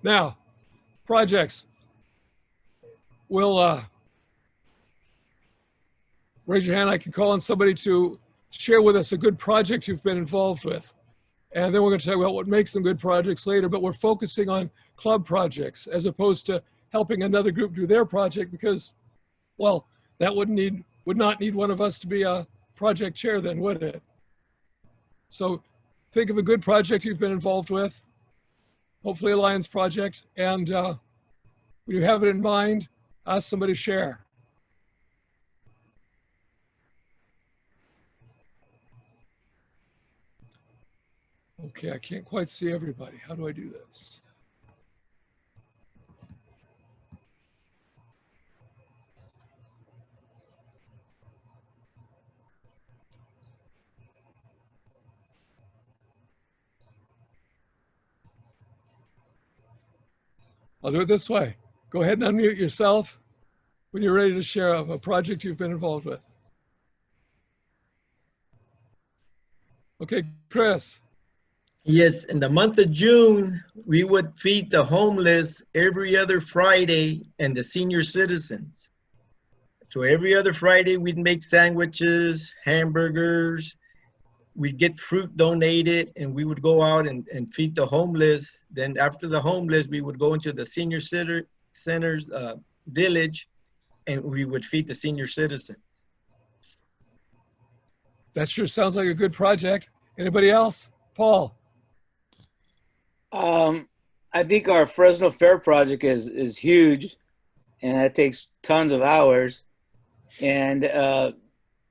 Now, projects. We'll raise your hand. I can call on somebody to share with us a good project you've been involved with. And then we're going to talk about what makes them good projects later, but we're focusing on club projects as opposed to helping another group do their project because, well, that would not need one of us to be a project chair then, would it? So think of a good project you've been involved with, hopefully a Lions project, and when you have it in mind, ask somebody to share. Okay, I can't quite see everybody. How do I do this? I'll do it this way. Go ahead and unmute yourself when you're ready to share a project you've been involved with. Okay, Chris. Yes, in the month of June, we would feed the homeless every other Friday and the senior citizens. So every other Friday, we'd make sandwiches, hamburgers, we'd get fruit donated, and we would go out and feed the homeless. Then after the homeless, we would go into the senior center's village, and we would feed the senior citizens. That sure sounds like a good project. Anybody else? Paul. I think our Fresno Fair project is huge, and that takes tons of hours. And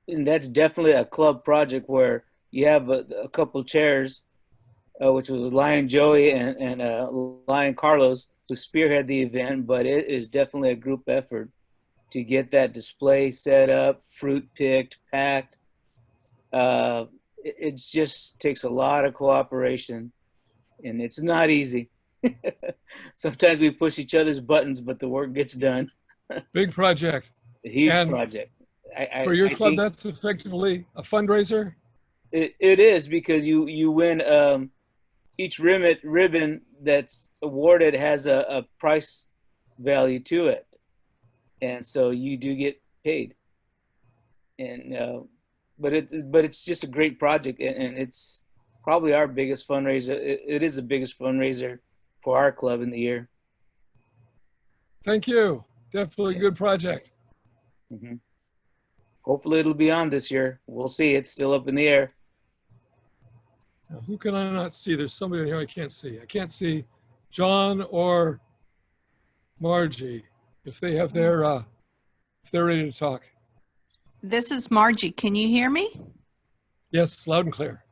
that's definitely a club project where you have a couple chairs, which was Lion Joey and Lion Carlos, who spearhead the event, but it is definitely a group effort to get that display set up, fruit picked, packed. It just takes a lot of cooperation, and it's not easy. Sometimes we push each other's buttons, but the work gets done. Big project. A huge project. For your club, that's effectively a fundraiser? It is, because you win each ribbon that's awarded has a price value to it. And so you do get paid. And but it's just a great project, and it's probably our biggest fundraiser. It is the biggest fundraiser for our club in the year. Thank you. Definitely a good project. Mm-hmm. Hopefully it'll be on this year. We'll see. It's still up in the air. Now, who can I not see? There's somebody in here I can't see. I can't see John or Margie if they have their if they're ready to talk. This is Margie. Can you hear me? Yes, loud and clear.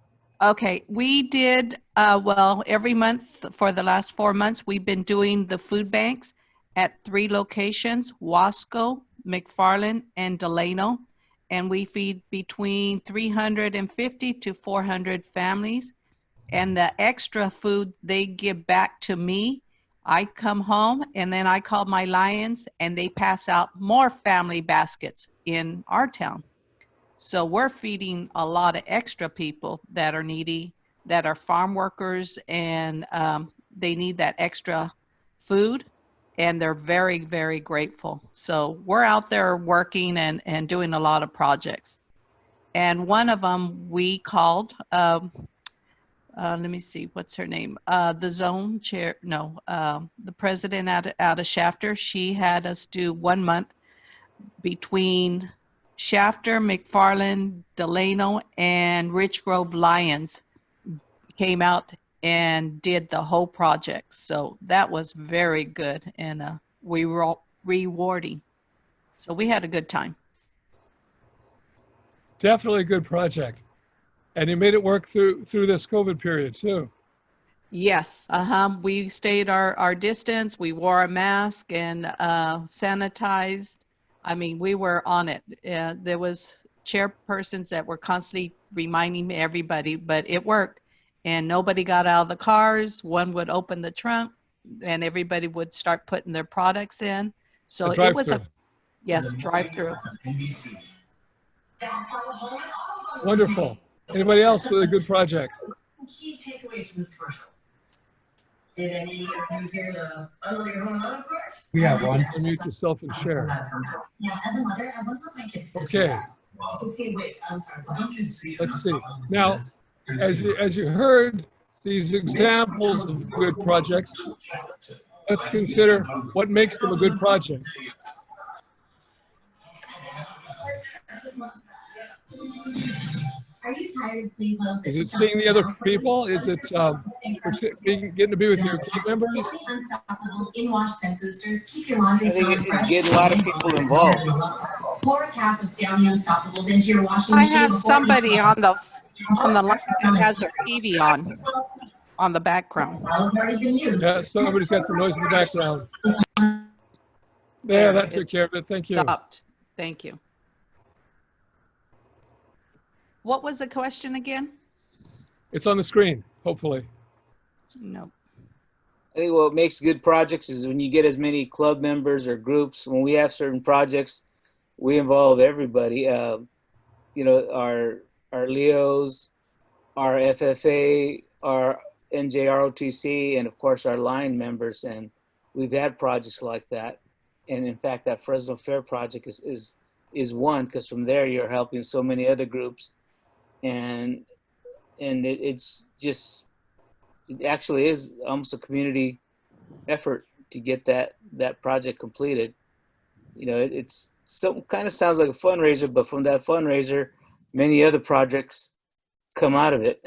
Okay, we did, well, every month for the last 4 months, we've been doing the food banks at 3 locations, Wasco, McFarland, and Delano. And we feed between 350 to 400 families. And the extra food they give back to me. I come home and then I call my Lions and they pass out more family baskets in our town. So we're feeding a lot of extra people that are needy, that are farm workers, and they need that extra food, and they're very, very grateful. So we're out there working and doing a lot of projects. And one of them we called, let me see, what's her name? The zone chair, no, the president out of Shafter. She had us do 1 month between Shafter, McFarland, Delano, and Rich Grove Lions came out and did the whole project. So that was very good, and we were rewarding. So we had a good time. Definitely a good project. And you made it work through this COVID period too. Yes, we stayed our distance. We wore a mask and sanitized. I mean, we were on it. There was chairpersons that were constantly reminding everybody, but it worked. And nobody got out of the cars. One would open the trunk, and everybody would start putting their products in. So it was drive-through. Wonderful. Anybody else with a good project? Key takeaways from this commercial. Did any of you hear the unload your home loan course? We have one. Unmute yourself and share. Yeah, as a mother, I want to put my kids to Okay, see, wait, I'm sorry. let's see. Now, as you heard, these examples of good projects, let's consider what makes them a good project. Are you tired? Please love Is it seeing the other people? Is it getting to be with your team members? Unstoppables in-wash scent boosters. Keep your laundry I think smelling it's fresh. getting a lot of people involved. Pour a cap of Downy Unstoppables into your washing I machine. have before somebody each on the line that smelling. has their TV on the background. Bottles have already been used. Yeah, somebody's got some noise in the background. There, that took care of it. Thank you. Stopped. Thank you. What was the question again? It's on the screen, hopefully. No. I think what makes good projects is when you get as many club members or groups. When we have certain projects, we involve everybody. You know, our Leos, our FFA, our NJROTC, and of course our line members. And we've had projects like that. And in fact, that Fresno Fair project is one, because from there you're helping so many other groups. And it's just, it actually is almost a community effort to get that project completed. You know, it's some kind of sounds like a fundraiser, but from that fundraiser, many other projects come out of it.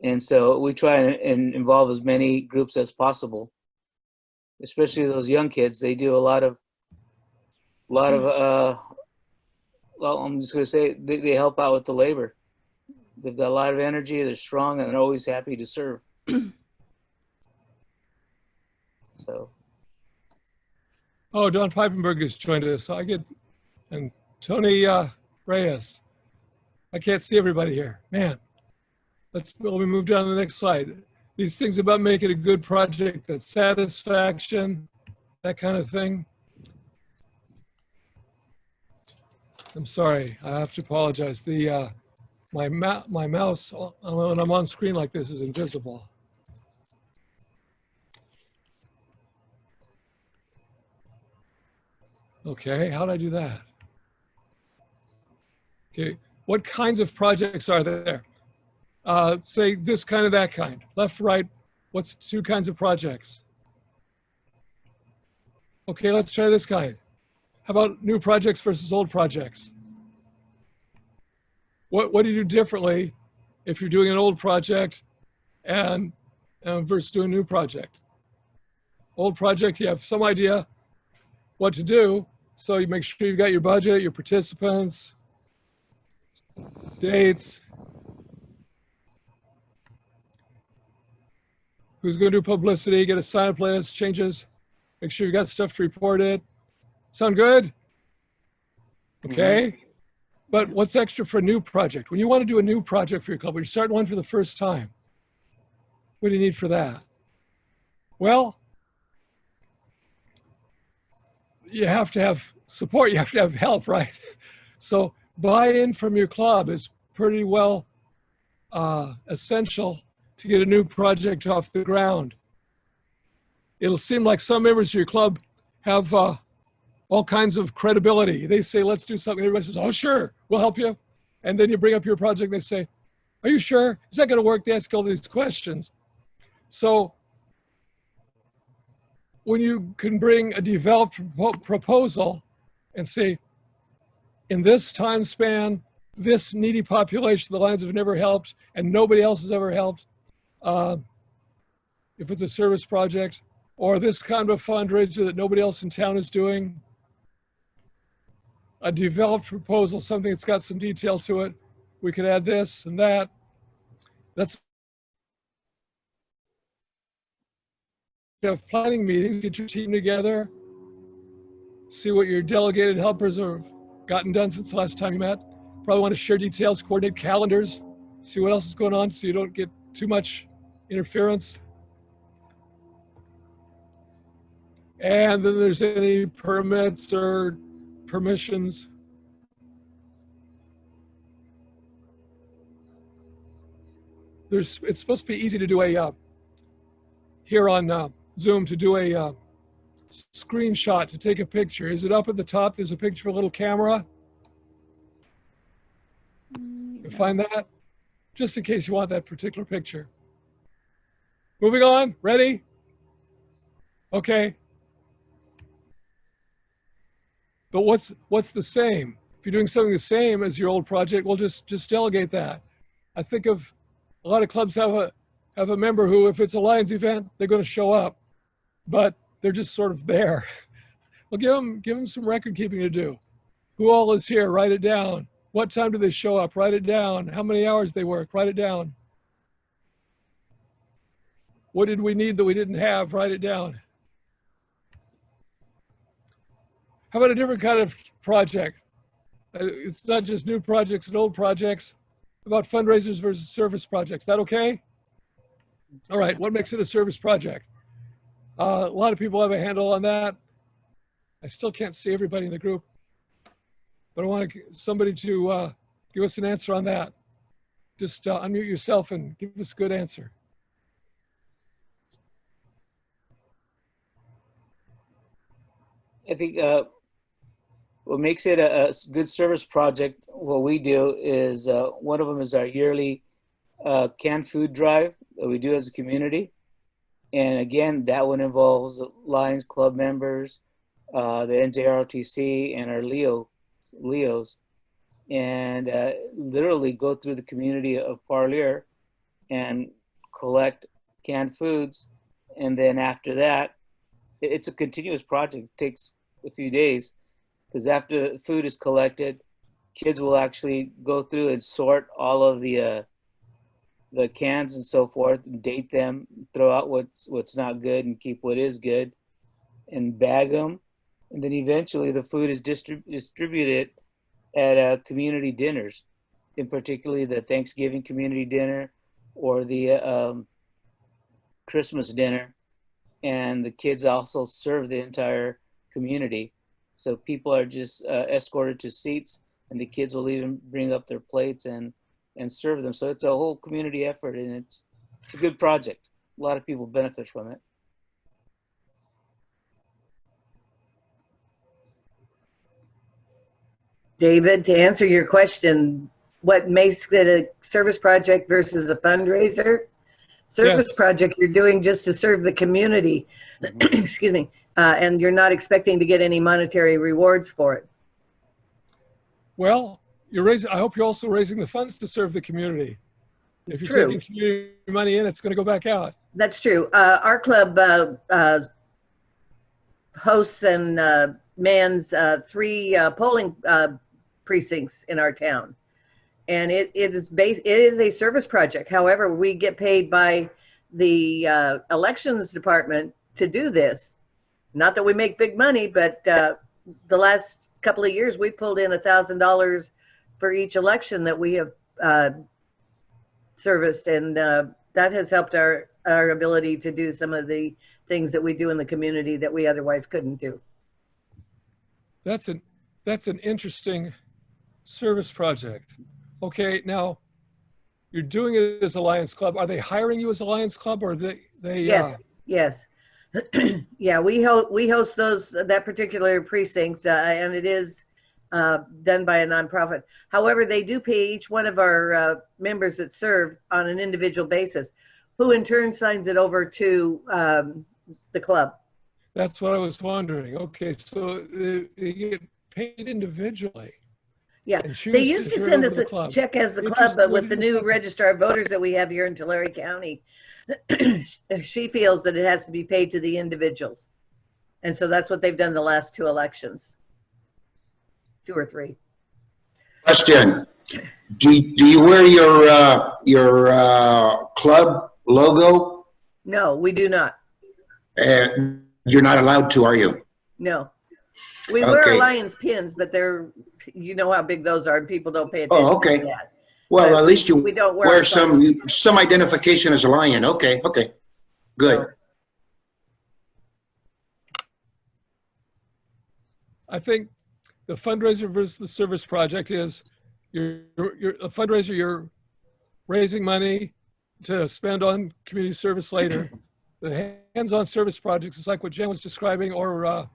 And so we try and involve as many groups as possible, especially those young kids. They do a lot of well, I'm just gonna say they help out with the labor. They've got a lot of energy, they're strong, and they're always happy to serve. So. Oh, Don Piepenberg has joined us. And Tony Reyes. I can't see everybody here. Man, let me move down to the next slide. These things about making a good project, that satisfaction, that kind of thing. I'm sorry, I have to apologize. My mouse, when I'm on screen like this, is invisible. Okay, how do I do that? Okay, what kinds of projects are there? Say this kind of that kind. Left, right, what's two kinds of projects? Okay, let's try this kind. How about new projects versus old projects? What do you do differently if you're doing an old project and versus doing a new project? Old project, you have some idea what to do, so you make sure you've got your budget, your participants, dates, who's going to do publicity, get a sign-up list, changes, make sure you've got stuff to report it. Sound good? Okay. Mm-hmm. But what's extra for a new project? When you want to do a new project for your club, when you're starting one for the first time, what do you need for that? Well, you have to have support, you have to have help, right? So buy-in from your club is pretty well essential to get a new project off the ground. It'll seem like some members of your club have all kinds of credibility. They say, let's do something. Everybody says, oh, sure, we'll help you. And then you bring up your project and they say, are you sure? Is that going to work? They ask all these questions. So when you can bring a developed proposal and say, in this time span, this needy population, the Lions have never helped and nobody else has ever helped, if it's a service project, or this kind of a fundraiser that nobody else in town is doing, a developed proposal, something that's got some detail to it. We could add this and that. That's have planning meetings, get your team together, see what your delegated helpers have gotten done since the last time you met. Probably want to share details, coordinate calendars, see what else is going on so you don't get too much interference. And then there's any permits or permissions. It's supposed to be easy to do a here on Zoom to do a screenshot, to take a picture. Is it up at the top? There's a picture of a little camera. You find that? Just in case you want that particular picture. Moving on, ready? Okay. But what's the same? If you're doing something the same as your old project, well, just delegate that. I think of a lot of clubs have a member who, if it's a Lions event, they're going to show up, but they're just sort of there. Well, give them some record keeping to do. Who all is here? Write it down. What time do they show up? Write it down. How many hours they work? Write it down. What did we need that we didn't have? Write it down. How about a different kind of project? It's not just new projects and old projects. About fundraisers versus service projects. That okay? All right, what makes it a service project? A lot of people have a handle on that. I still can't see everybody in the group, but I want somebody to give us an answer on that. Just unmute yourself and give us a good answer. I think what makes it a good service project, what we do is, one of them is our yearly canned food drive that we do as a community. And again, that one involves Lions Club members, the NJROTC, and our Leos. And literally go through the community of Parlier and collect canned foods. And then after that, it's a continuous project. It takes a few days, because after food is collected, kids will actually go through and sort all of the cans and so forth, and date them, throw out what's not good and keep what is good, and bag them. And then eventually the food is distributed at community dinners, in particularly the Thanksgiving community dinner or the Christmas dinner. And the kids also serve the entire community. So people are just escorted to seats, and the kids will even bring up their plates and serve them. So it's a whole community effort, and it's a good project. A lot of people benefit from it. David, to answer your question, what makes it a service project versus a fundraiser? Service project, you're doing just to serve the community, excuse me, and you're not expecting to get any monetary rewards for it. Well, I hope you're also raising the funds to serve the community. If you're taking community money in, it's going to go back out. That's true. Our club hosts and mans 3 polling precincts in our town. And it is a service project. However, we get paid by the elections department to do this. Not that we make big money, but the last couple of years we pulled in $1,000 for each election that we have serviced, and that has helped our ability to do some of the things that we do in the community that we otherwise couldn't do. That's an interesting service project. Okay, now you're doing it as a Lions Club. Are they hiring you as a Lions Club, or they? Yes, yes. Yeah, we host that particular precinct, and it is done by a nonprofit. However, they do pay each one of our members that serve on an individual basis, who in turn signs it over to the club. That's what I was wondering. Okay, so they get paid individually. Yeah, they used to send us a check as the club, but with the new registrar of voters that we have here in Tulare County, she feels that it has to be paid to the individuals. And so that's what they've done the last 2 elections, 2 or 3. Question, do you wear your club logo? No, we do not. You're not allowed to, are you? No. We wear our Lions pins, but they're, you know how big those are, and people don't pay attention to that. Well, but at least you we don't wear some identification as a Lion. Okay, good. So, I think the fundraiser versus the service project is you're a fundraiser, you're raising money to spend on community service later. The hands-on service projects is like what Jen was describing, or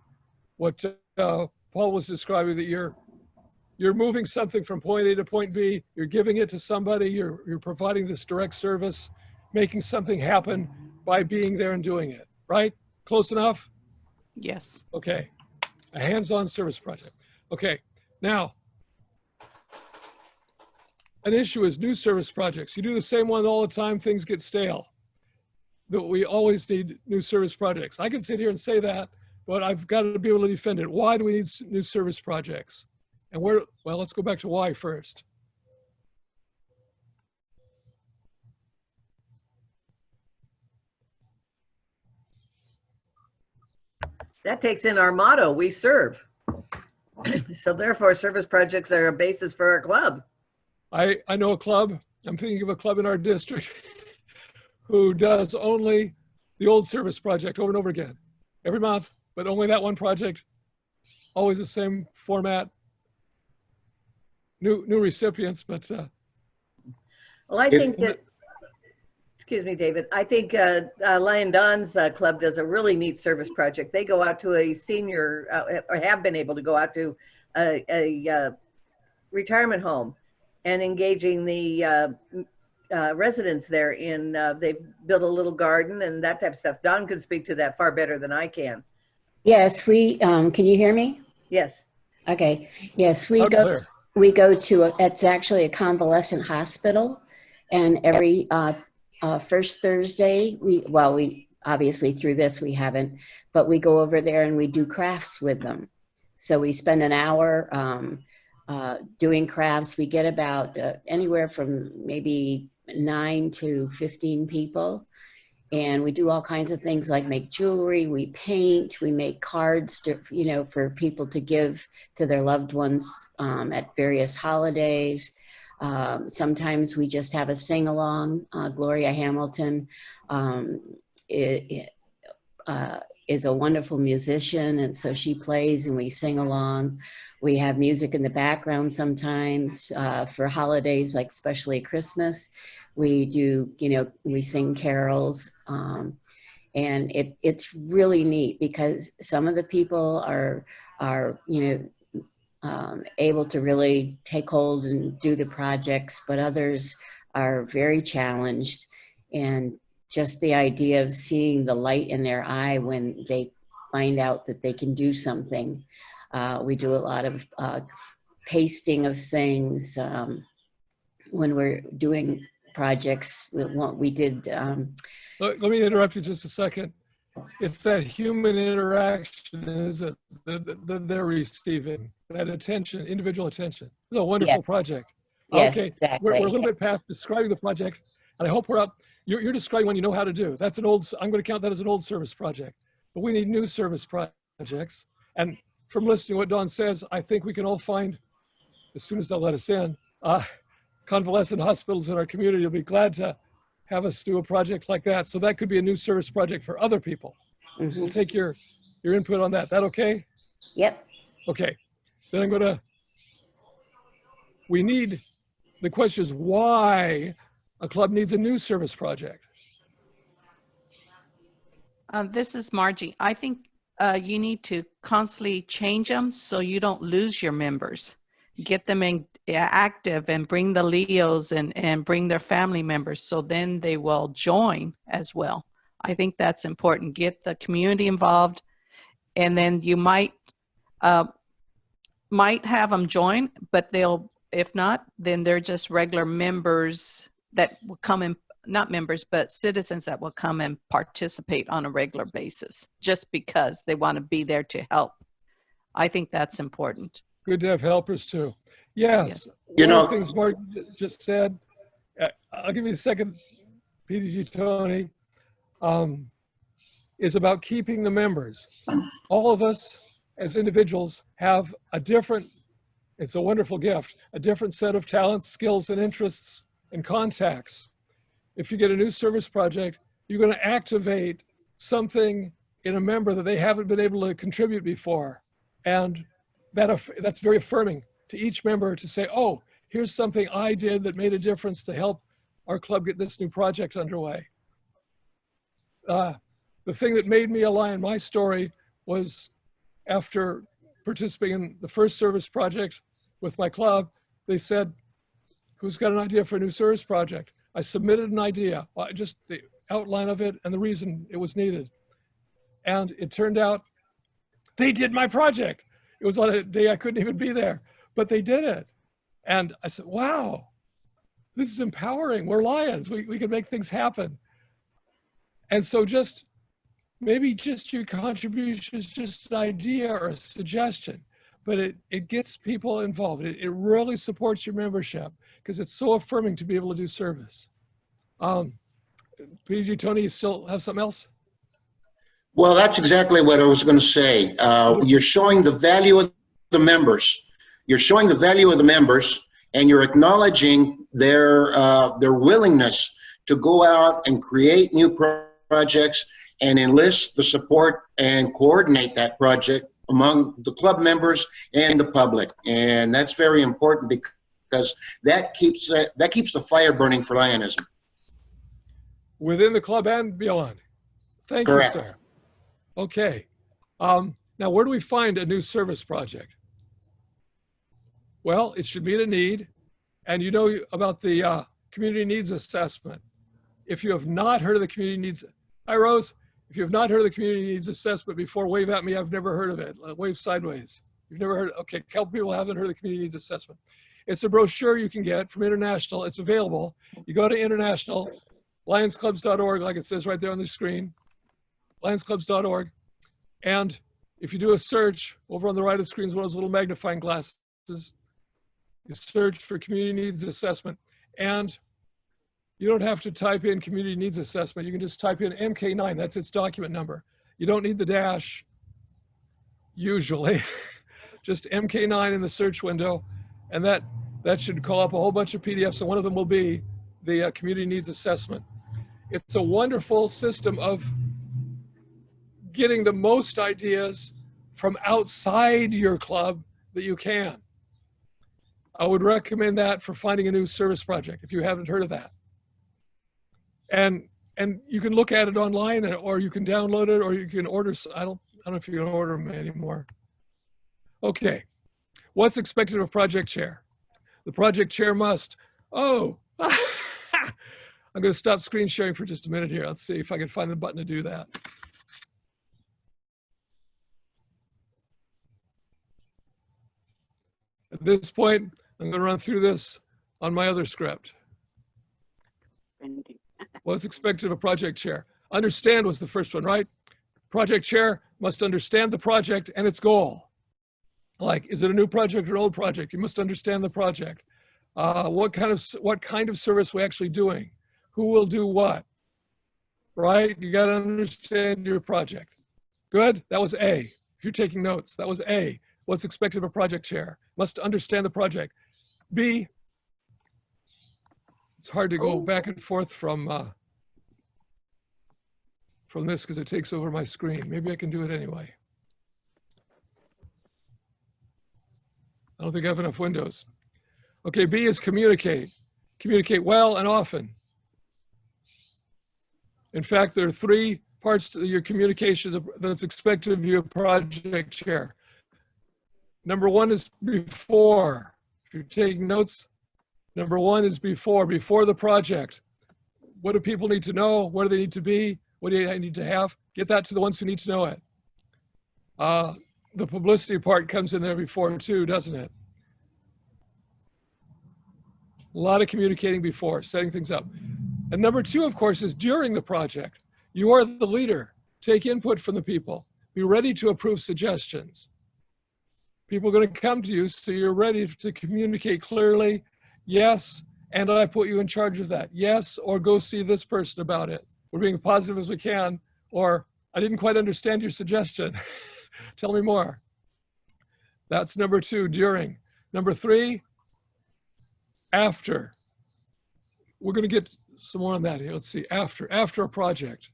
what Paul was describing, that you're moving something from point A to point B, you're giving it to somebody, you're providing this direct service, making something happen by being there and doing it, right? Close enough? Yes. Okay, a hands-on service project. Okay, now, an issue is new service projects. You do the same one all the time, things get stale. But we always need new service projects. I can sit here and say that, but I've got to be able to defend it. Why do we need new service projects? And well, let's go back to why first. That takes in our motto, we serve. So therefore, service projects are a basis for our club. I know a club, I'm thinking of a club in our district who does only the old service project over and over again, every month, but only that one project, always the same format, new recipients, but Well, I think that, excuse me, David, I think Lion Don's club does a really neat service project. They go out to a senior, or have been able to go out to a retirement home and engaging the residents there in, they've built a little garden and that type of stuff. Don can speak to that far better than I can. Yes, we, can you hear me? Yes. Okay, yes, we Loud and clear. we go to, it's actually a convalescent hospital, and every first Thursday, we obviously through this we haven't, but we go over there and we do crafts with them. So we spend an hour doing crafts. We get about anywhere from maybe 9 to 15 people. And we do all kinds of things like make jewelry, we paint, we make cards to, you know, for people to give to their loved ones at various holidays. Sometimes we just have a sing-along. Gloria Hamilton is a wonderful musician, and so she plays and we sing along. We have music in the background sometimes for holidays, like especially Christmas. We do, you know, we sing carols, and it's really neat because some of the people are you know, able to really take hold and do the projects, but others are very challenged. And just the idea of seeing the light in their eye when they find out that they can do something. We do a lot of pasting of things when we're doing projects. We did. Let me interrupt you just a second. It's that human interaction, is it, that they're receiving, that attention, individual attention. It's a wonderful Yes. project. Yes, Okay, exactly. we're a little bit past describing the project, and I hope we're up. You're describing one you know how to do. That's an old, I'm going to count that as an old service project. But we need new service projects. And from listening to what Dawn says, I think we can all find, as soon as they'll let us in, convalescent hospitals in our community will be glad to have us do a project like that. So that could be a new service project for other people. Mhm. We'll take your input on that. That okay? Yep. Okay. Then I'm going to, the question is why a club needs a new service project. This is Margie. I think you need to constantly change them so you don't lose your members. Get them active and bring the Leos and bring their family members, so then they will join as well. I think that's important. Get the community involved, and then you might have them join, but if not, then they're just regular members that will come in, not members, but citizens that will come and participate on a regular basis just because they want to be there to help. I think that's important. Good to have helpers too. Yes. You One know- of the things Mark just said, I'll give you a second, PDG Tony, is about keeping the members. All of us as individuals have a different, it's a wonderful gift, a different set of talents, skills, and interests and contacts. If you get a new service project, you're going to activate something in a member that they haven't been able to contribute before. And that's very affirming to each member to say, oh, here's something I did that made a difference to help our club get this new project underway. the thing that made me a Lion, my story was after participating in the first service project with my club, they said, who's got an idea for a new service project? I submitted an idea, just the outline of it and the reason it was needed. And it turned out they did my project. It was on a day I couldn't even be there, but they did it. And I said, wow, this is empowering. We're Lions. We can make things happen. And so just maybe just your contribution is just an idea or a suggestion, but it gets people involved. It really supports your membership because it's so affirming to be able to do service. PG, Tony, you still have something else? Well, that's exactly what I was going to say. You're showing the value of the members. You're showing the value of the members, and you're acknowledging their willingness to go out and create new projects and enlist the support and coordinate that project among the club members and the public. And that's very important because that keeps the fire burning for Lionism. Within the club and beyond. Thank Correct. you, sir. Okay. Now, where do we find a new service project? Well, it should meet a need. And you know about the community needs assessment. If you have not heard of the community needs, hi Rose, if you have not heard of the community needs assessment before, wave at me, I've never heard of it. Wave sideways. You've never heard, okay, a couple people haven't heard of the community needs assessment. It's a brochure you can get from International, it's available. You go to International, lionsclubs.org, like it says right there on the screen, lionsclubs.org. And if you do a search, over on the right of the screen is one of those little magnifying glasses. You search for community needs assessment, and you don't have to type in community needs assessment. You can just type in MK9, that's its document number. You don't need the dash, usually. Just MK9 in the search window, and that should call up a whole bunch of PDFs, and one of them will be the community needs assessment. It's a wonderful system of getting the most ideas from outside your club that you can. I would recommend that for finding a new service project if you haven't heard of that. And you can look at it online, or you can download it, or you can order. I don't know if you can order them anymore. Okay, what's expected of a project chair? The project chair must, I'm going to stop screen sharing for just a minute here. Let's see if I can find the button to do that. At this point, I'm going to run through this on my other script. What's expected of a project chair? Understand was the first one, right? Project chair must understand the project and its goal. Like, is it a new project or an old project? You must understand the project. What kind of service we're actually doing? Who will do what? Right? You got to understand your project. Good? That was A. If you're taking notes, that was A. What's expected of a project chair? Must understand the project. B, it's hard to go back and forth from this because it takes over my screen. Maybe I can do it anyway. I don't think I have enough windows. Okay, B is communicate. Communicate well and often. In fact, there are 3 parts to your communications that's expected of your project chair. Number 1 is before. If you're taking notes, number 1 is before the project. What do people need to know? What do they need to be? What do they need to have? Get that to the ones who need to know it. The publicity part comes in there before too, doesn't it? A lot of communicating before, setting things up. And number 2, of course, is during the project. You are the leader. Take input from the people. Be ready to approve suggestions. People are going to come to you, so you're ready to communicate clearly. Yes, and I put you in charge of that. Yes, or go see this person about it. We're being positive as we can, or I didn't quite understand your suggestion. Tell me more. That's number 2, during. Number 3, after. We're going to get some more on that here. Let's see, after a project.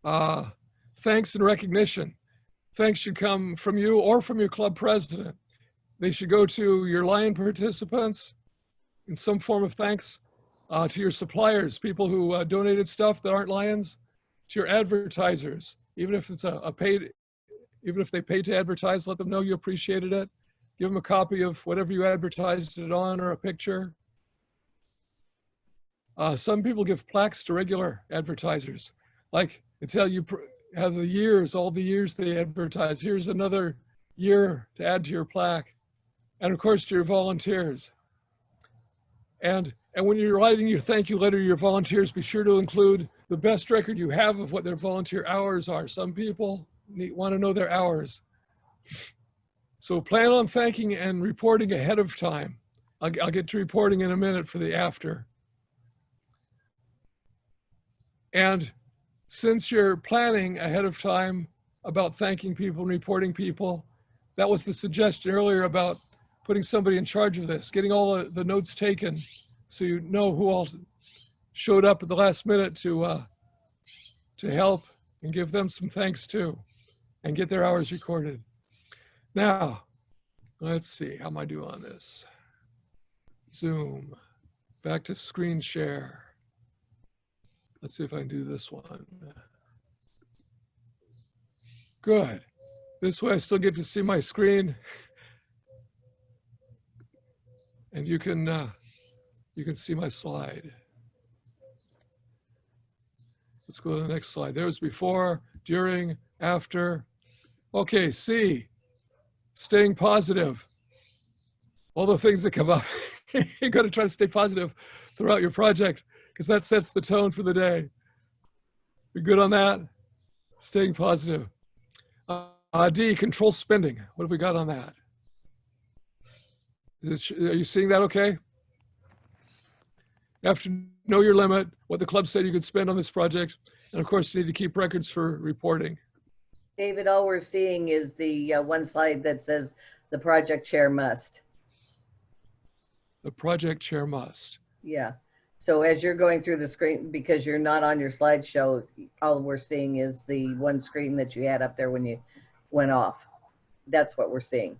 Thanks and recognition. Thanks should come from you or from your club president. They should go to your Lion participants in some form of thanks, to your suppliers, people who donated stuff that aren't Lions. to your advertisers, even if it's a paid, even if they paid to advertise, let them know you appreciated it. Give them a copy of whatever you advertised it on or a picture. Some people give plaques to regular advertisers. Like they tell you have the years, all the years they advertise. Here's another year to add to your plaque. And of course, to your volunteers. And when you're writing your thank you letter to your volunteers, be sure to include the best record you have of what their volunteer hours are. Some people want to know their hours. So plan on thanking and reporting ahead of time. I'll get to reporting in a minute for the after. And since you're planning ahead of time about thanking people and reporting people, that was the suggestion earlier about putting somebody in charge of this, getting all the notes taken so you know who all showed up at the last minute to help and give them some thanks too and get their hours recorded. Now, let's see, how am I doing on this? Zoom, back to screen share. Let's see if I can do this one. Good. This way I still get to see my screen. And you can see my slide. Let's go to the next slide. There's before, during, after. Okay, C, staying positive. All the things that come up. You got to try to stay positive throughout your project because that sets the tone for the day. You good on that? Staying positive. D, control spending. What have we got on that? Are you seeing that okay? You have to know your limit, what the club said you could spend on this project. And of course, you need to keep records for reporting. David, all we're seeing is the one slide that says the project chair must. The project chair must. Yeah. So as you're going through the screen, because you're not on your slideshow, all we're seeing is the one screen that you had up there when you went off. That's what we're seeing.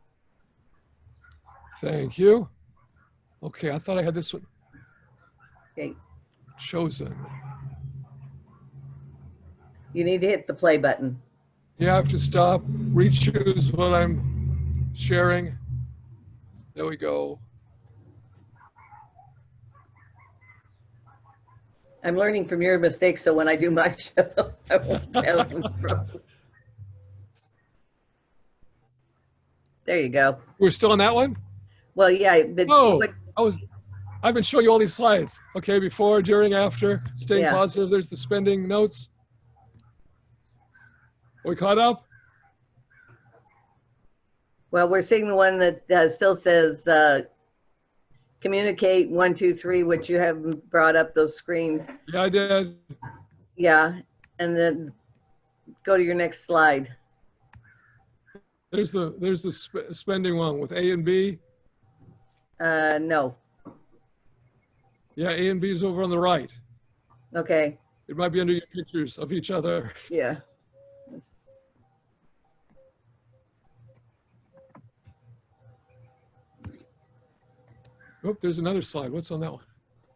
Thank you. Okay, I thought I had this one. Okay. Chosen. You need to hit the play button. Yeah, I have to stop, re-choose what I'm sharing. There we go. I'm learning from your mistakes, so when I do my show, I won't have them from. There you go. We're still on that one? Well, yeah. But, Oh, I've been showing you all these slides. Okay, before, during, after, staying Yeah. positive. There's the spending notes. Are we caught up? well, we're seeing the one that still says communicate 1, 2, 3, which you haven't brought up those screens. Yeah, I did. Yeah, and then go to your next slide. There's the spending one with A and B. No. Yeah, A and B is over on the right. Okay. It might be under your pictures of each other. Yeah. Oh, there's another slide. What's on that one?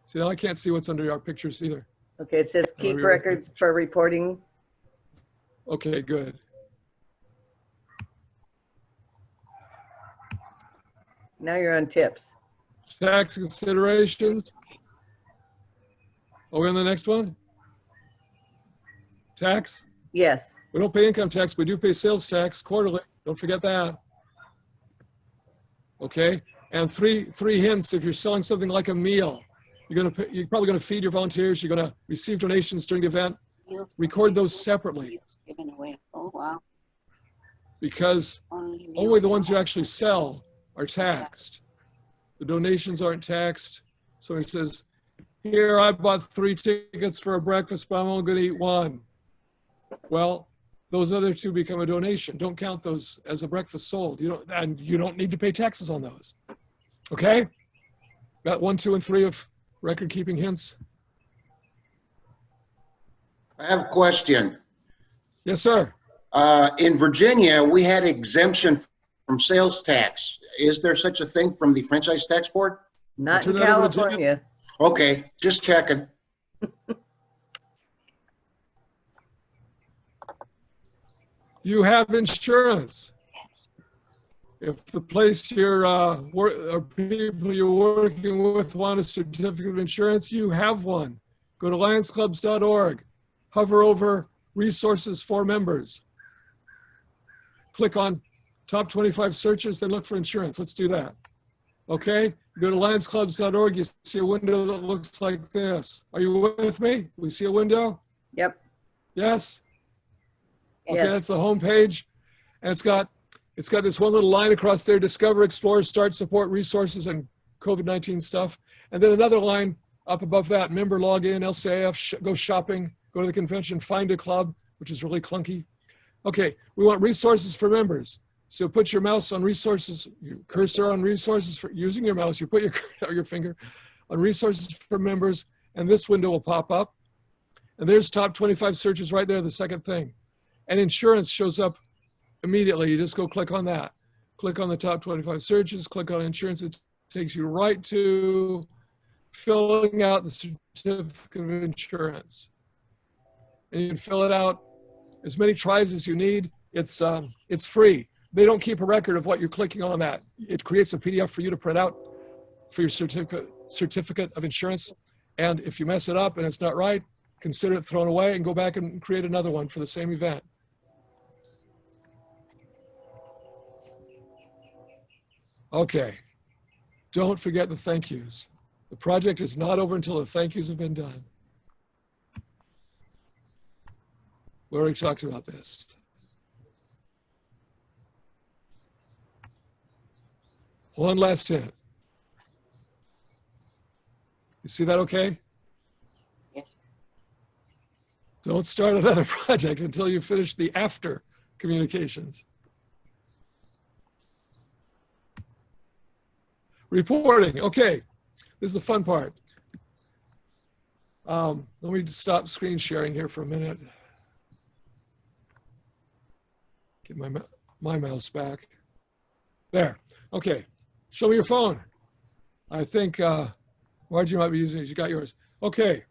See, now I can't see what's under our pictures either. Okay, it says keep we- records for reporting. Okay, good. Now you're on tips. Tax considerations. Are we on the next one? Tax? Yes. We don't pay income tax, we do pay sales tax quarterly. Don't forget that. Okay, and three hints if you're selling something like a meal. You're probably gonna feed your volunteers. You're gonna receive donations during the event. Record those separately. Given away. Oh, wow. Because only the ones you actually sell are taxed. The donations aren't taxed. So he says, here, I bought 3 tickets for a breakfast, but I'm only gonna eat 1. Well, those other 2 become a donation. Don't count those as a breakfast sold. You don't need to pay taxes on those. Okay? Got 1, 2, and 3 of record keeping hints. I have a question. Yes, sir. In Virginia, we had exemption from sales tax. Is there such a thing from the Franchise Tax Board? Not in Turn that over to California. Okay, just checking. You have insurance. If the place you're or people you're working with want a certificate of insurance, you have one. Go to lionsclubs.org. Hover over resources for members. Click on top 25 searches, then look for insurance. Let's do that. Okay, go to lionsclubs.org. You see a window that looks like this. Are you with me? We see a window? Yep. Yes? Okay, Yes. that's the home page. And it's got this one little line across there: discover, explore, start, support, resources, and COVID-19 stuff. And then another line up above that: member login, LCIF, go shopping, go to the convention, find a club, which is really clunky. Okay, we want resources for members. So put your mouse on resources, your cursor on resources for using your mouse. You put your finger on resources for members, and this window will pop up. And there's top 25 searches right there, the second thing. And insurance shows up immediately. You just go click on that. Click on the top 25 searches, click on insurance. It takes you right to filling out the certificate of insurance. And you can fill it out as many tries as you need. It's free. They don't keep a record of what you're clicking on that. It creates a PDF for you to print out for your certificate of insurance. And if you mess it up and it's not right, consider it thrown away and go back and create another one for the same event. Okay, don't forget the thank yous. The project is not over until the thank yous have been done. We already talked about this. One last hint. You see that okay? Yes. Don't start another project until you finish the after communications. Reporting, okay. This is the fun part. Let me just stop screen sharing here for a minute. Get my mouse back. There, okay. Show me your phone. I think Margie might be using it. You got yours. Okay.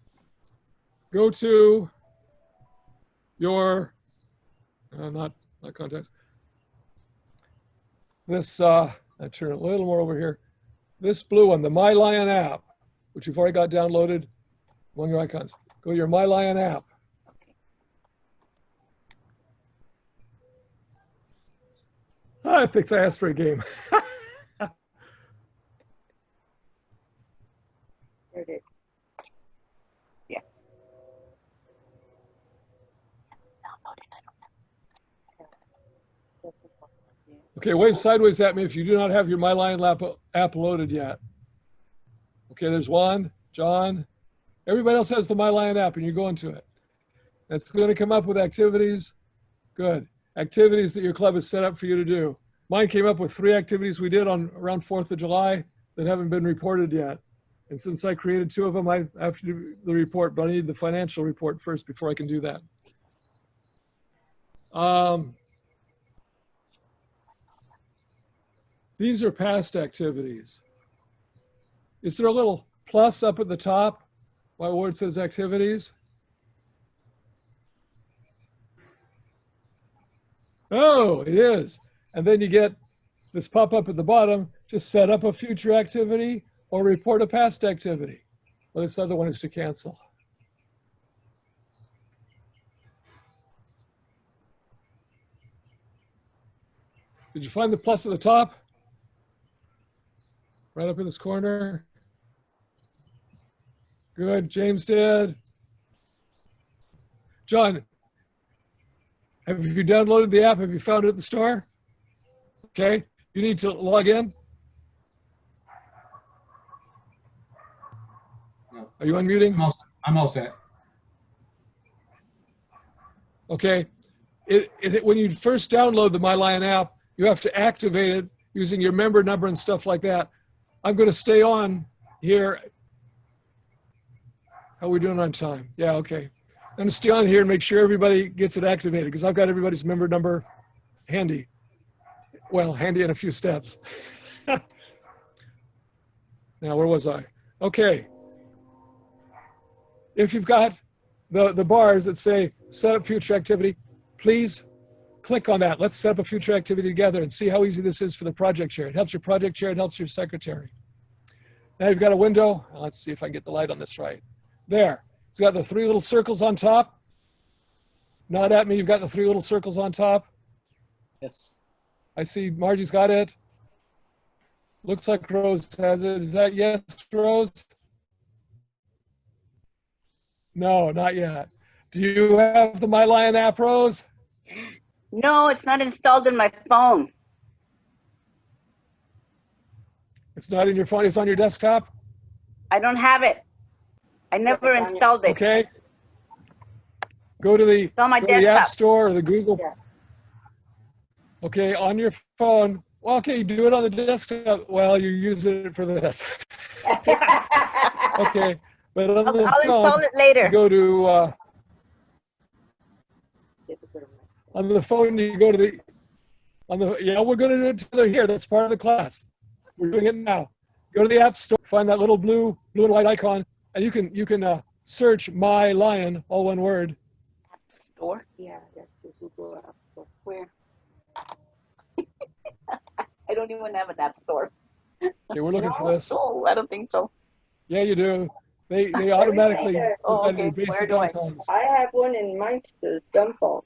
Go to your, not contacts. This, I turn it a little more over here. This blue one, the My Lion app, which you've already got downloaded among your icons. Go to your My Lion app. I think I asked for a game. There it is. Yeah. Okay, wave sideways at me if you do not have your My Lion app loaded yet. Okay, there's Juan, John. Everybody else has the My Lion app and you're going to it. It's going to come up with activities. Good. Activities that your club has set up for you to do. Mine came up with 3 activities we did on around 4th of July that haven't been reported yet. And since I created 2 of them, I have to do the report, but I need the financial report first before I can do that. These are past activities. Is there a little plus up at the top where it says activities? Oh, it is. And then you get this pop-up at the bottom to set up a future activity or report a past activity. Well, this other one is to cancel. Did you find the plus at the top? Right up in this corner. Good, James did. John, have you downloaded the app? Have you found it at the store? Okay, you need to log in. Are you unmuting? I'm all set. Okay, when you first download the My Lion app, you have to activate it using your member number and stuff like that. I'm going to stay on here. How are we doing on time? Yeah, okay. I'm going to stay on here and make sure everybody gets it activated because I've got everybody's member number handy. Well, handy in a few steps. Now, where was I? Okay. If you've got the bars that say set up future activity, please click on that. Let's set up a future activity together and see how easy this is for the project chair. It helps your project chair, it helps your secretary. Now you've got a window. Let's see if I can get the light on this right. There. It's got the 3 little circles on top. Nod at me, you've got the 3 little circles on top. Yes. I see Margie's got it. Looks like Rose has it. Is that yes, Rose? No, not yet. Do you have the My Lion app, Rose? No, it's not installed in my phone. It's not in your phone, it's on your desktop? I don't have it. I never installed it. Okay. Go to the, on my go to the App desktop. Store or the Google. Yeah. Okay, on your phone. Well, okay, do it on the desktop. Well, you're using it for this. Okay, but on the I'll phone, install it later. go to, on the phone, you go to the, yeah, we're going to do it together here. That's part of the class. We're doing it now. Go to the App Store, find that little blue and white icon, and you can search My Lion, all one word. App Store? Yeah, that's the Google App Store. Where? I don't even have an App Store. Okay, we're looking for this. No, I don't think so. Yeah, you do. They automatically Oh, put that in okay. your basic Where do I- icons. I have one in mine says Dumbfall.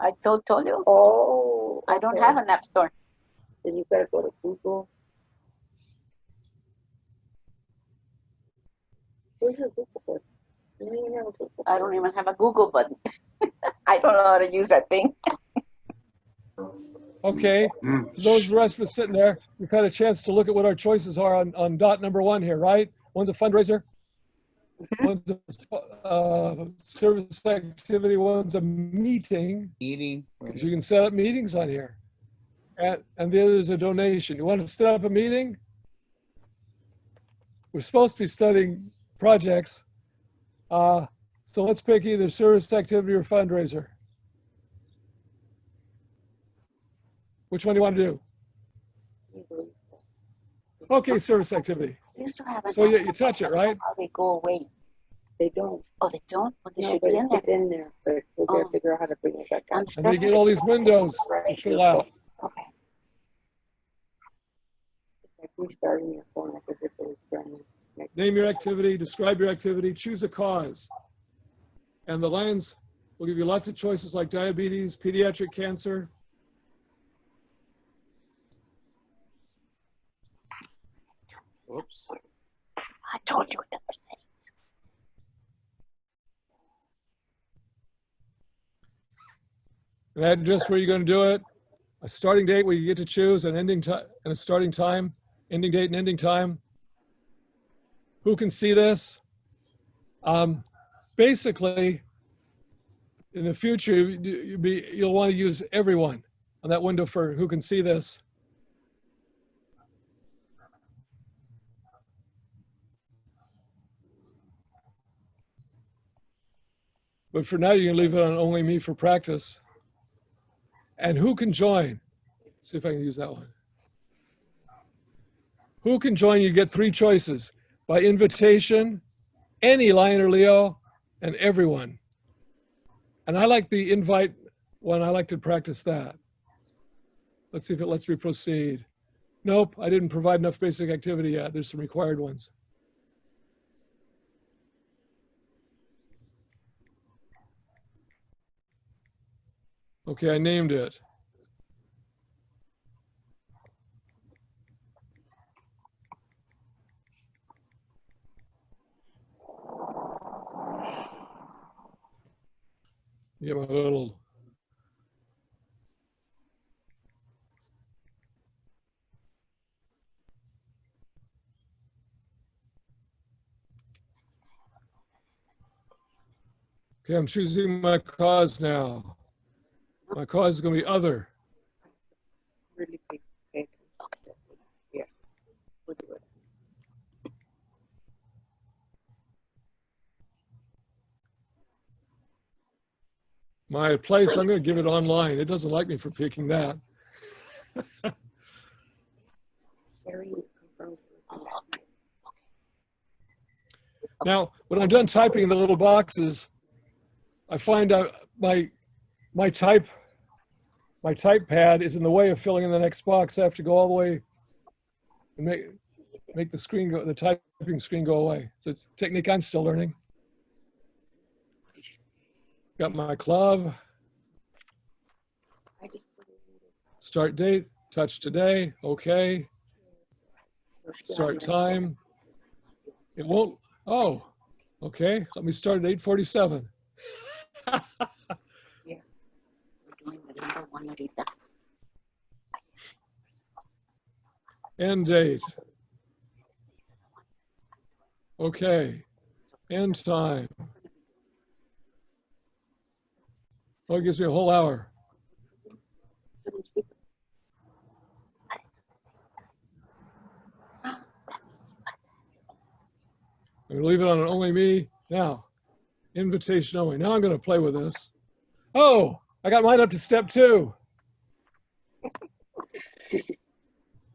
I told you. Oh, I don't okay. have an App Store. Then you gotta go to Google. Where's your Google button? You don't even have a Google I don't even have a Google button. I don't know how to use that thing. Okay, for those of the rest of us sitting there, we've had a chance to look at what our choices are on dot number 1 here, right? One's a fundraiser, one's a service activity, one's a meeting. Eating. Because you can set up meetings on here. And the other is a donation. You want to set up a meeting? We're supposed to be studying projects. So let's pick either service activity or fundraiser. Which one do you want to do? Okay, service activity. We used to have an So App you Store. touch it, right? How they go away. They don't. Oh, they don't? Well, they No, should but be in there. it's in there. But we gotta Oh. figure out how to bring it back I'm up. And then you get all these windows to fill out. Okay. It's like restarting your phone like as if it was brand new. Like, Name your activity, describe your activity, choose a cause. And the Lions will give you lots of choices like diabetes, pediatric cancer. Whoops. I told you the settings. An address where you're going to do it, a starting date where you get to choose an ending time and a starting time, ending date and ending time. Who can see this? Basically, in the future, you'll want to use everyone on that window for who can see this. But for now, you can leave it on only me for practice. And who can join? Let's see if I can use that one. Who can join? You get 3 choices: by invitation, any Lion or Leo, and everyone. And I like the invite one. I like to practice that. Let's see if it lets me proceed. Nope, I didn't provide enough basic activity yet. There's some required ones. Okay, I named it. Get my little. Okay, I'm choosing my cause now. My cause is going to be other. really big. Okay. Yeah. We'll do it. My place, I'm going to give it online. It doesn't like me for picking that. Carrie confirmed last night. Now, when I'm done typing in the little boxes, I find my type pad is in the way of filling in the next box. I have to go all the way and make the screen go, the typing screen go away. So it's a technique I'm still learning. Got my club. Start date, touch today, okay. Start time. It won't, oh, okay. Let me start at 8:47. End date. Okay. End time. Oh, it gives me a whole hour. I'm going to leave it on an only me. Now, invitation only. Now I'm going to play with this. Oh, I got mine up to step 2.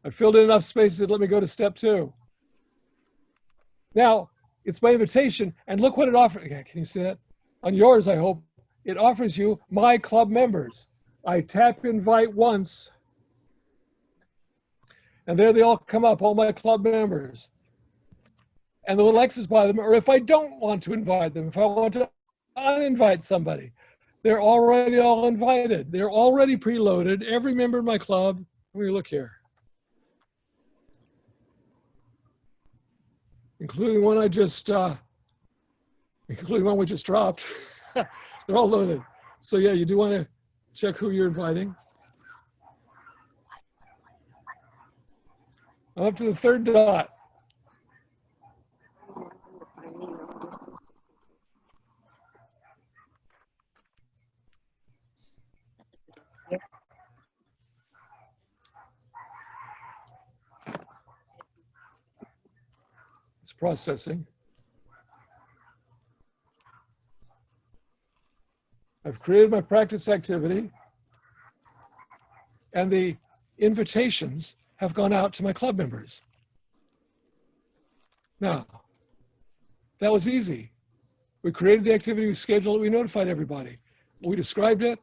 I filled in enough spaces to let me go to step 2. Now, it's my invitation, and look what it offers. Can you see that? On yours, I hope. It offers you my club members. I tap invite once, and there they all come up, all my club members. And the little X's by them, or if I don't want to invite them, if I want to uninvite somebody, they're already all invited. They're already preloaded. Every member of my club. Let me look here. Including one I just, including one we just dropped. They're all loaded. So yeah, you do want to check who you're inviting. I'm up to the 3rd dot. It's processing. I've created my practice activity, and the invitations have gone out to my club members. Now, that was easy. We created the activity, we scheduled it, we notified everybody. We described it,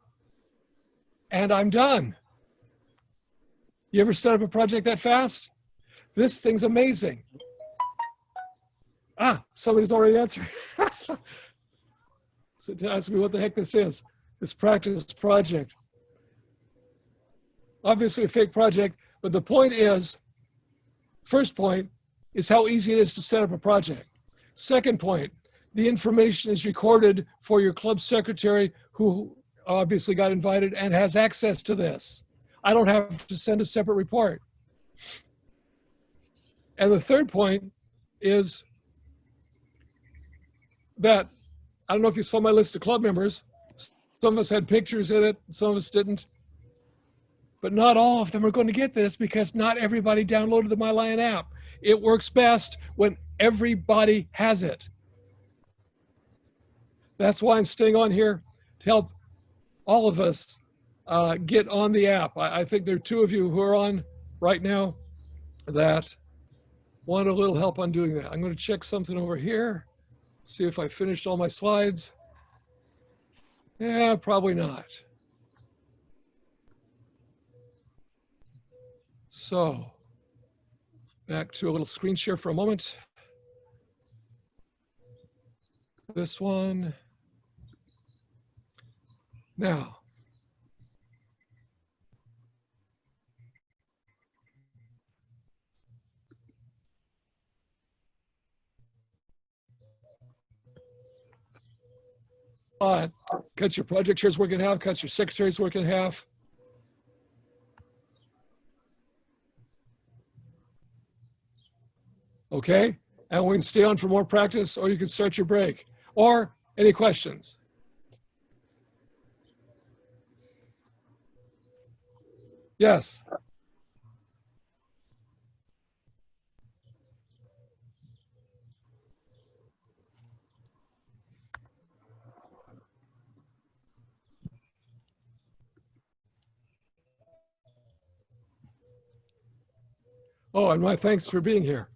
and I'm done. You ever set up a project that fast? This thing's amazing. Ah, somebody's already answered. So to ask me what the heck this is, this practice project. Obviously a fake project, but the point is, first point is how easy it is to set up a project. Second point, the information is recorded for your club secretary who obviously got invited and has access to this. I don't have to send a separate report. And the third point is that, I don't know if you saw my list of club members. Some of us had pictures in it, some of us didn't. But not all of them are going to get this because not everybody downloaded the MyLion app. It works best when everybody has it. That's why I'm staying on here to help all of us get on the app. I think there are 2 of you who are on right now that want a little help on doing that. I'm going to check something over here. See if I finished all my slides. Yeah, probably not. So, back to a little screen share for a moment. This one. Now, cuts your project chairs work in half, cuts your secretaries work in half. Okay, and we can stay on for more practice, or you can start your break. Or any questions? Yes. Oh, and my thanks for being here.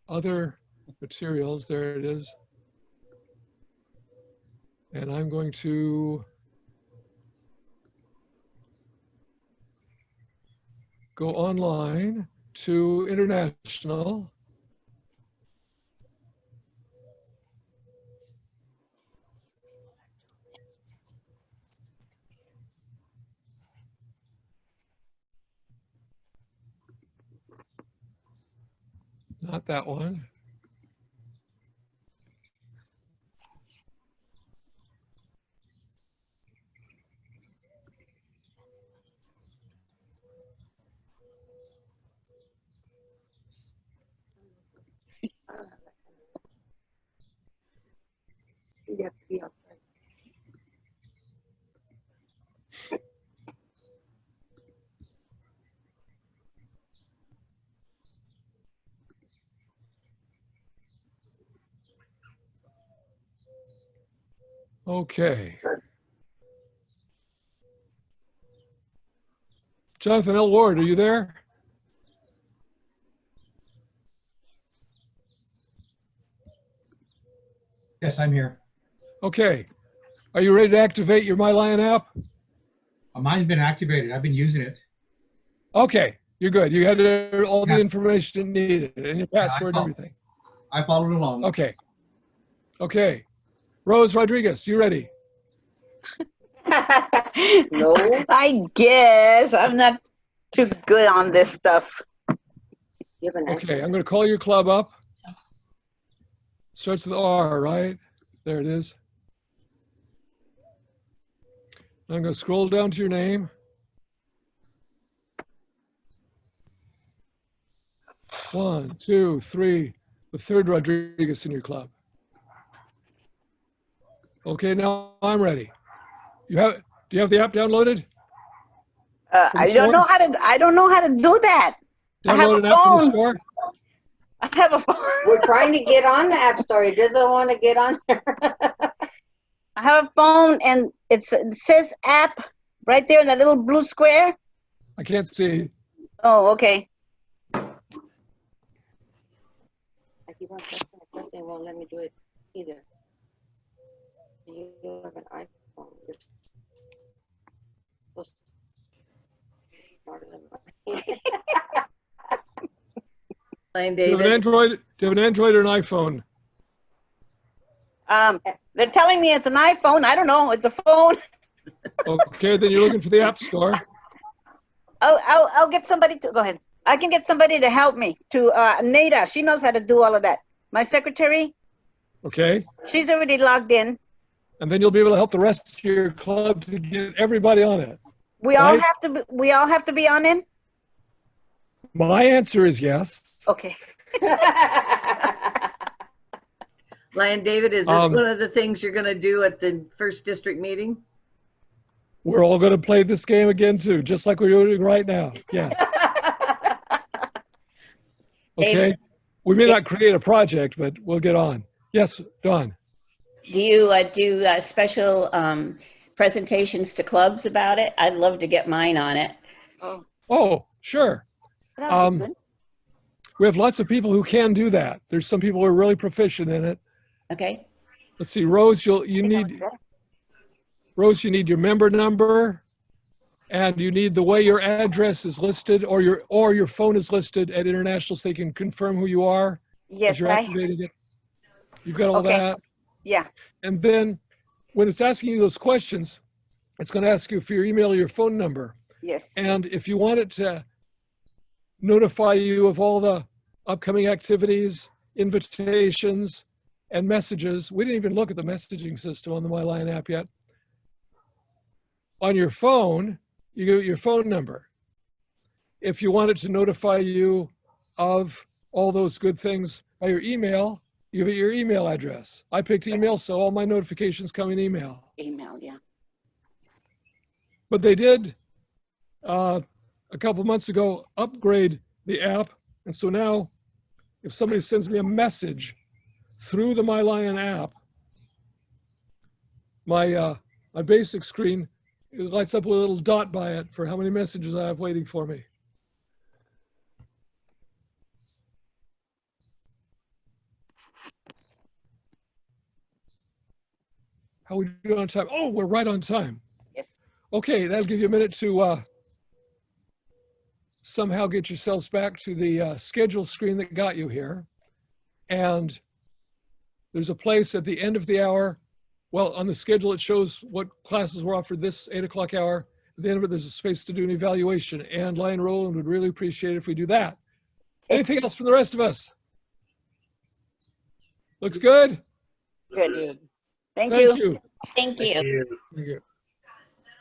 Other materials, there it is. And I'm going to go online to international. Not that one. You have to be outside. Okay. Jonathan L. Ward, are you there? Yes, I'm here. Okay. Are you ready to activate your MyLion app? Mine's been activated. I've been using it. Okay, you're good. You had all the Yeah. information you needed and your password and everything. I followed along. Okay. Okay. Rose Rodriguez, you ready? No. I guess I'm not too good on this stuff. You have an Okay, I'm going to call your club up. Starts with R, right? There it is. I'm going to scroll down to your name. One, two, three. The third Rodriguez in your club. Okay, now I'm ready. Do you have the app downloaded? From the I don't know store? how to do that. I have Download a an app from the phone. store? I have a phone. We're trying to get on the App Store. He doesn't want to get on there. I have a phone and it says app right there in that little blue square. I can't see. Oh, okay. I keep on pressing, it won't let me do it either. You have an iPhone. You're so smarter than mine. Line Do you have an David. Android? Do you have an Android or an iPhone? They're telling me it's an iPhone. I don't know. It's a phone. Okay, then you're looking for the App Store. I'll get somebody to go ahead. I can get somebody to help me. To Nada, she knows how to do all of that. My secretary, Okay, she's already logged in. and then you'll be able to help the rest of your club to get everybody on it. We all Right? have to. We all have to be on in. My answer is yes. Okay. Lion David, is this Um, one of the things you're going to do at the first district meeting? We're all going to play this game again too, just like we're doing right now. Yes. Okay. David? We may not create a project, but we'll get on. Yes, Dawn. Do you do special presentations to clubs about it? I'd love to get mine on it. Oh, Oh, sure. that'd be good. We have lots of people who can do that. There's some people who are really proficient in it. Okay. Let's see, Rose, you need your member number, and you need the way your address is listed or your phone is listed at International so they can confirm who you are as Yes, you're activating it. You've got all Okay. that. Yeah. And then when it's asking you those questions, it's going to ask you for your email or your phone number. Yes. And if you want it to notify you of all the upcoming activities, invitations, and messages, we didn't even look at the messaging system on the MyLion app yet. On your phone, you give it your phone number. If you want it to notify you of all those good things by your email, you give it your email address. I picked email, so all my notifications come in email. Email, yeah. But they did, a couple months ago, upgrade the app. And so now, if somebody sends me a message through the MyLion app, my basic screen, it lights up with a little dot by it for how many messages I have waiting for me. How we doing on time? Oh, we're right on time. Yes. Okay, that'll give you a minute to somehow get yourselves back to the schedule screen that got you here. And there's a place at the end of the hour. Well, on the schedule, it shows what classes were offered this 8 o'clock hour. At the end of it, there's a space to do an evaluation. And Lion Roland would really appreciate it if we do that. Anything else from the rest of us? Looks good? Good. Thank Thank you. you. Thank you. Thank you. Thank you.